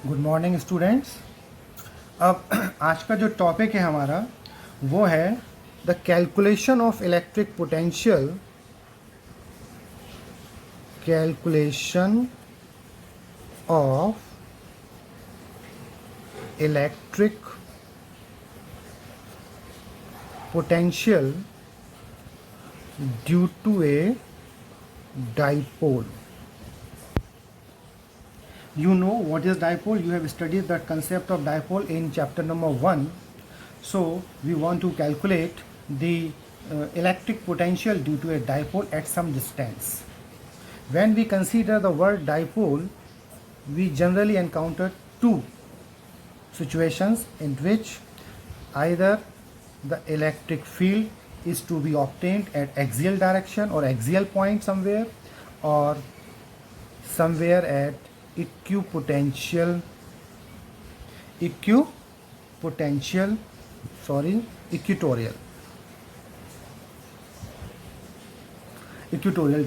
Good morning students. अब आज का जो टॉपिक है हमारा वो है the calculation of electric potential. Calculation of electric potential due to a dipole. You know what is dipole. You have studied the concept of dipole in chapter number 1. So we want to calculate the electric potential due to a dipole at some distance. When we consider the word dipole, we generally encounter two situations in which either the electric field is to be obtained at axial direction or axial point somewhere, or somewhere at equipotential equatorial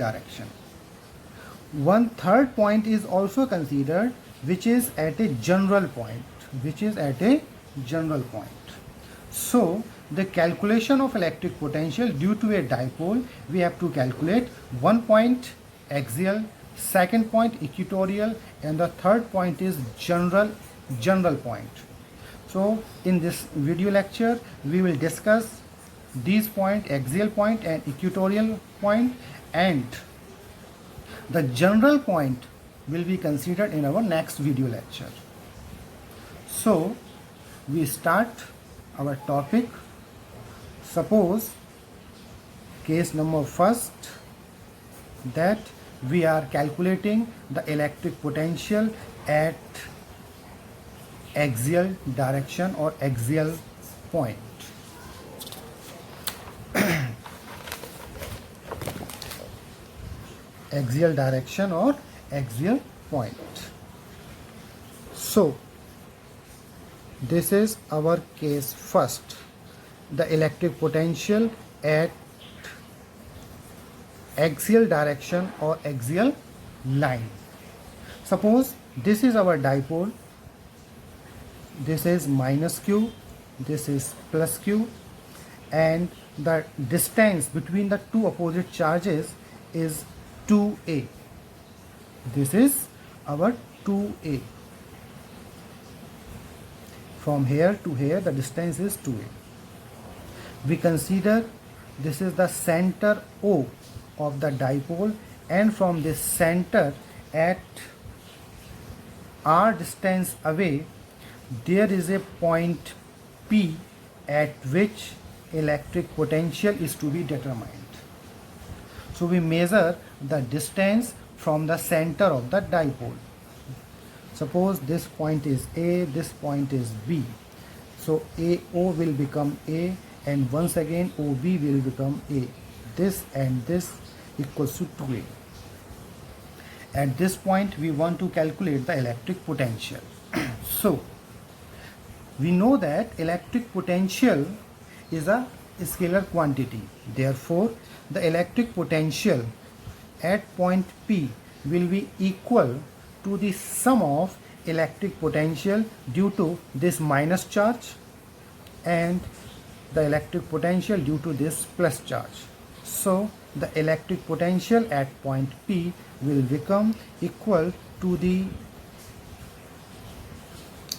direction. One third point is also considered, which is at a general point. So the calculation of electric potential due to a dipole, we have to calculate one point axial, second point equatorial, and the third point is general point. So in this video lecture we will discuss these point, axial point and equatorial point, and the general point will be considered in our next video lecture. So we start our topic. Suppose case number first, that we are calculating the electric potential at axial direction or axial point. Axial direction or axial point. So this is our case first, the electric potential at axial direction or axial line. Suppose this is our dipole, this is minus q, this is plus q, and the distance between the two opposite charges is 2a. This is our 2a. From here to here the distance is 2a. We consider this is the center O of the dipole, and from this center at r distance away there is a point P at which electric potential is to be determined. So we measure the distance from the center of the dipole. Suppose this point is A, this point is B. So AO will become A, and once again OB will become A. This and this equals to 2A. At this point we want to calculate the electric potential. So we know that electric potential is a scalar quantity. Therefore the electric potential at point P will be equal to the sum of electric potential due to this minus charge and the electric potential due to this plus charge. So the electric potential at point P will become equal to the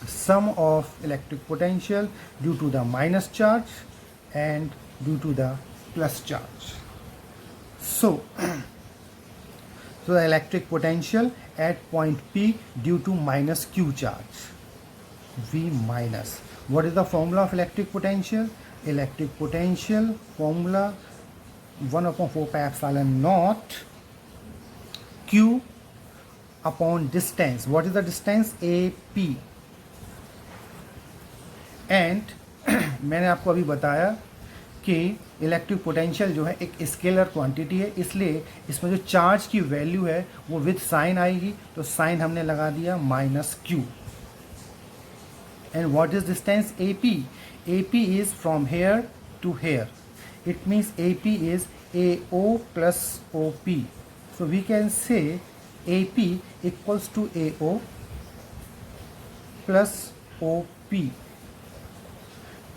sum of electric potential due to the minus charge and due to the plus charge. So the electric potential at point P due to minus q charge, V minus. What is the formula of electric potential? Electric potential formula 1/4 pi epsilon naught q upon distance. What is the distance? AP. And मैंने आपको अभी बताया कि electric potential जो है एक scalar quantity है, इसलिए इसमें जो चार्ज की वैल्यू है वो विद साइन आएगी, तो साइन हमने लगा दिया minus Q. And what is distance? AP. AP is from here to here. It means AP is AO plus OP. So we can say AP equals to AO plus OP,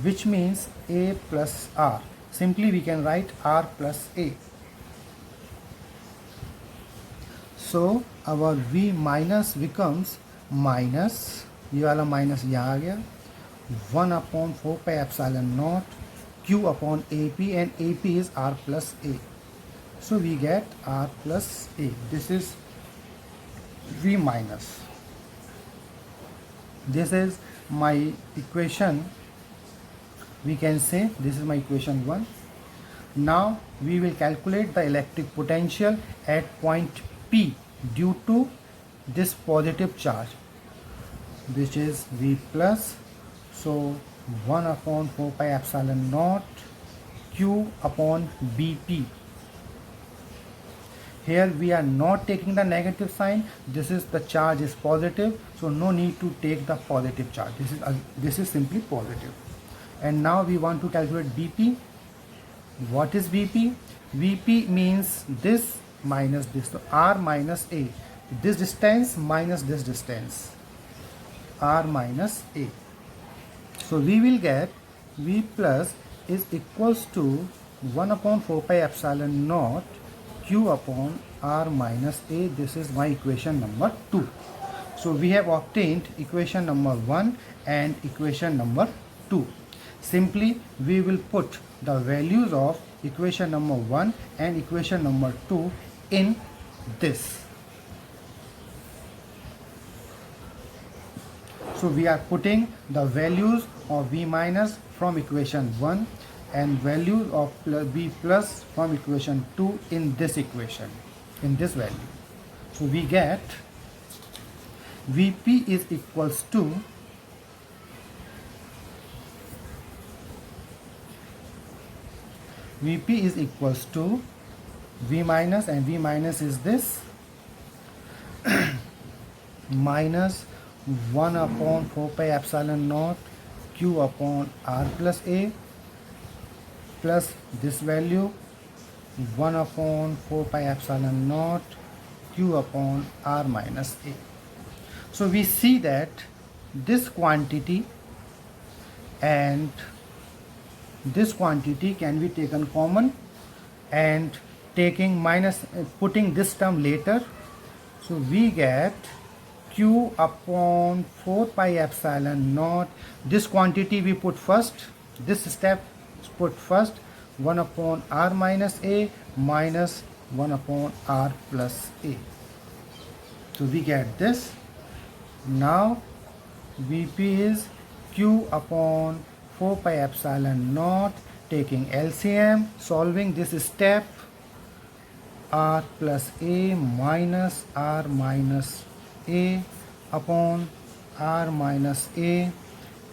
which means A plus R. Simply we can write R plus A. So our V minus becomes minus, ये वाला minus यहाँ आ गया, 1/4πε0 Q upon AP, and AP is R plus A. So we get R plus A. This is V minus. This is my equation. We can say this is my equation 1. Now we will calculate the electric potential at point P due to this positive charge, which is V plus. So 1/4πε0 Q upon BP. Here we are not taking the negative sign. This is the charge is positive, so no need to take the positive charge. This is simply positive. And now we want to calculate BP. What is BP? BP means this minus this. So R minus A. This distance minus this distance. R minus A. So we will get V plus is equals to 1/4πε0 Q upon R minus A. This is my equation number 2. So we have obtained equation number 1 and equation number 2. Simply we will put the values of equation number 1 and equation number 2 in this. So we are putting the values of V minus from equation 1 and values of V plus from equation 2 in this equation, in this value. So we get Vp is equals to V minus, and V minus is this minus 1/4πε0 Q upon R plus A plus this value 1/4πε0 Q upon R minus A. So we see that this quantity and this quantity can be taken common, and taking minus, putting this term later. So we get Q upon 4πε0. This quantity we put first, this step put first, 1/R minus A minus 1/R plus A. So we get this. Now Vp is Q upon 4πε0, taking LCM, solving this step, R plus A minus R minus A upon R minus A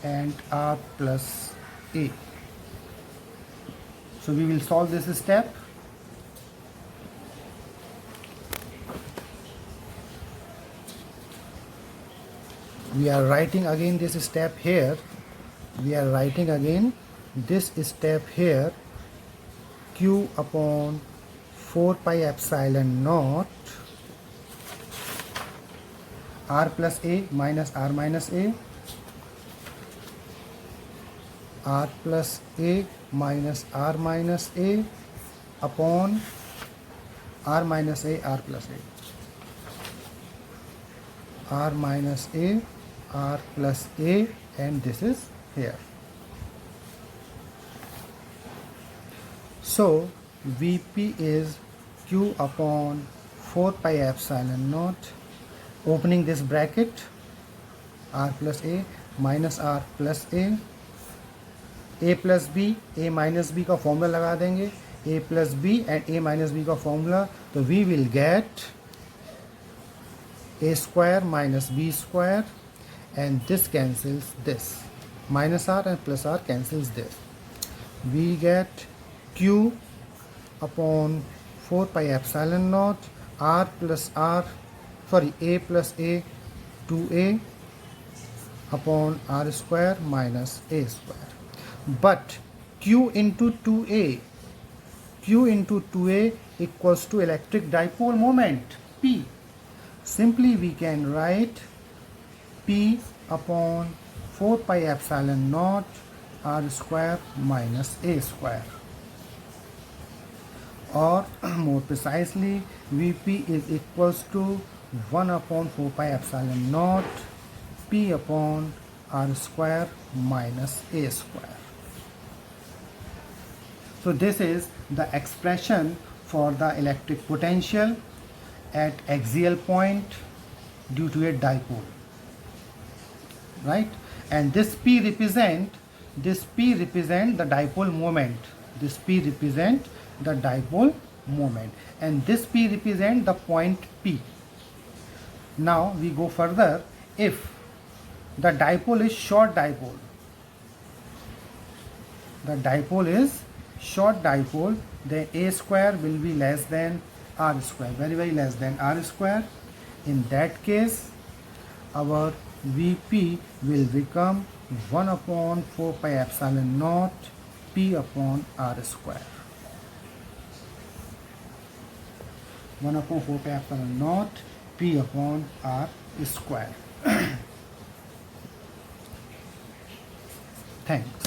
and R plus A. So we will solve this step. We are writing again this step here. We are writing again this step here, Q upon 4πε0 R plus A minus R minus A, R plus A minus R minus A upon R minus A, R plus A, R minus A, R plus A, and this is here. So Vp is Q upon 4πε0, opening this bracket, R plus A minus R plus A plus B, A minus B का formula लगा देंगे, A plus B and A minus B का formula, तो we will get A square minus B square, and this cancels this, minus R and plus R cancels this. We get Q upon 4πε0 R plus R, sorry, A plus A 2A upon R square minus A square. But Q into 2A equals to electric dipole moment P. Simply we can write P upon 4 pi epsilon naught R square minus A square, or more precisely Vp is equals to 1 upon 4 pi epsilon naught P upon R square minus A square. So this is the expression for the electric potential at axial point due to a dipole, right? And this P represent the dipole moment. This P represent the dipole moment, and this P represent the point P. Now we go further. If the dipole is short dipole, then A square will be less than R square, very less than R square. In that case, our Vp will become 1 upon 4 pi epsilon naught P upon R square. 1 upon 4 pi epsilon naught P upon R square. Thanks.